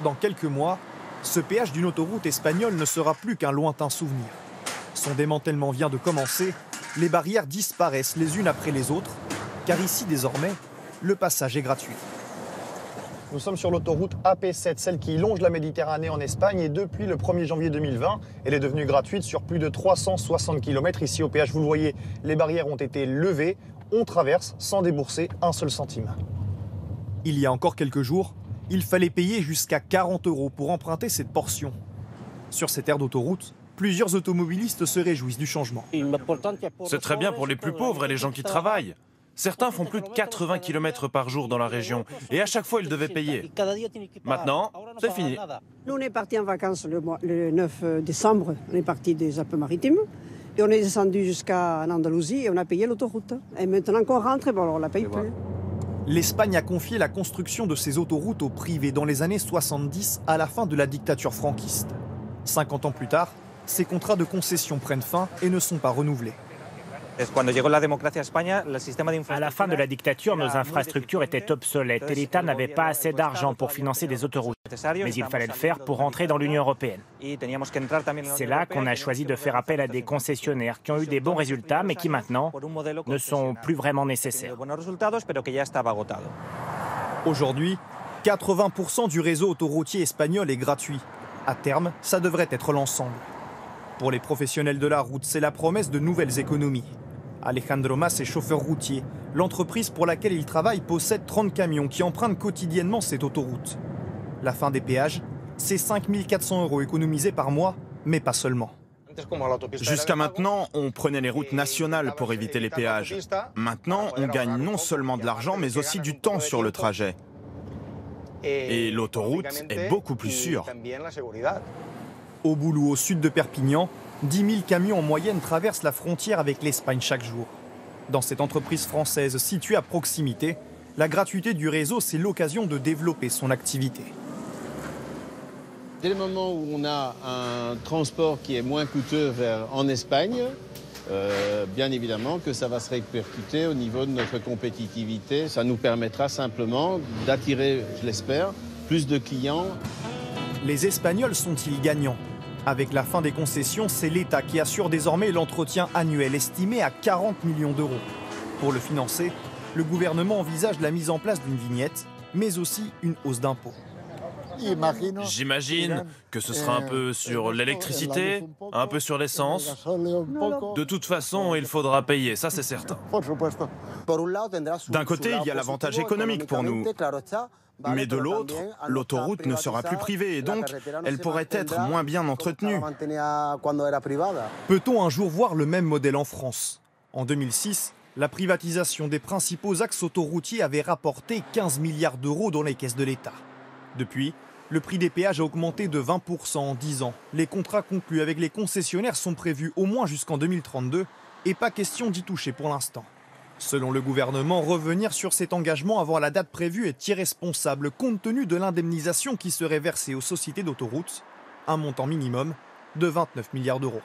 Dans quelques mois, ce péage d'une autoroute espagnole ne sera plus qu'un lointain souvenir. Son démantèlement vient de commencer, les barrières disparaissent les unes après les autres, car ici désormais, le passage est gratuit. Nous sommes sur l'autoroute AP7, celle qui longe la Méditerranée en Espagne, et depuis le 1er janvier 2020, elle est devenue gratuite sur plus de 360 km ici au péage. Vous le voyez, les barrières ont été levées, on traverse sans débourser un seul centime. Il y a encore quelques jours, il fallait payer jusqu'à 40 € pour emprunter cette portion. Sur cette aire d'autoroute, plusieurs automobilistes se réjouissent du changement. C'est très bien pour les plus pauvres et les gens qui travaillent. Certains font plus de 80 km par jour dans la région et à chaque fois ils devaient payer. Maintenant, c'est fini. Nous, on est partis en vacances le 9 décembre, on est partis des Alpes-Maritimes et on est descendu jusqu'à Andalousie et on a payé l'autoroute. Et maintenant qu'on rentre, bon, alors on ne la paye plus. L'Espagne a confié la construction de ces autoroutes au privé dans les années 70 à la fin de la dictature franquiste. 50 ans plus tard, ces contrats de concession prennent fin et ne sont pas renouvelés. À la fin de la dictature, nos infrastructures étaient obsolètes et l'État n'avait pas assez d'argent pour financer des autoroutes. Mais il fallait le faire pour entrer dans l'Union européenne. C'est là qu'on a choisi de faire appel à des concessionnaires qui ont eu des bons résultats, mais qui maintenant ne sont plus vraiment nécessaires. Aujourd'hui, 80% du réseau autoroutier espagnol est gratuit. À terme, ça devrait être l'ensemble. Pour les professionnels de la route, c'est la promesse de nouvelles économies. Alejandro Mas est chauffeur routier. L'entreprise pour laquelle il travaille possède 30 camions qui empruntent quotidiennement cette autoroute. La fin des péages, c'est 5 400 € économisés par mois, mais pas seulement. Jusqu'à maintenant, on prenait les routes nationales pour éviter les péages. Maintenant, on gagne non seulement de l'argent, mais aussi du temps sur le trajet. Et l'autoroute est beaucoup plus sûre. Au Boulou, au sud de Perpignan, 10 000 camions en moyenne traversent la frontière avec l'Espagne chaque jour. Dans cette entreprise française située à proximité, la gratuité du réseau, c'est l'occasion de développer son activité. Dès le moment où on a un transport qui est moins coûteux en Espagne, bien évidemment que ça va se répercuter au niveau de notre compétitivité. Ça nous permettra simplement d'attirer, je l'espère, plus de clients. Les Espagnols sont-ils gagnants ? Avec la fin des concessions, c'est l'État qui assure désormais l'entretien annuel estimé à 40 millions d'euros. Pour le financer, le gouvernement envisage la mise en place d'une vignette, mais aussi une hausse d'impôts. J'imagine que ce sera un peu sur l'électricité, un peu sur l'essence. De toute façon, il faudra payer, ça c'est certain. D'un côté, il y a l'avantage économique pour nous. Mais de l'autre, l'autoroute ne sera plus privée et donc elle pourrait être moins bien entretenue. Peut-on un jour voir le même modèle en France ? En 2006, la privatisation des principaux axes autoroutiers avait rapporté 15 milliards d'euros dans les caisses de l'État. Depuis, le prix des péages a augmenté de 20% en 10 ans. Les contrats conclus avec les concessionnaires sont prévus au moins jusqu'en 2032 et pas question d'y toucher pour l'instant. Selon le gouvernement, revenir sur cet engagement avant la date prévue est irresponsable compte tenu de l'indemnisation qui serait versée aux sociétés d'autoroutes, un montant minimum de 29 milliards d'euros.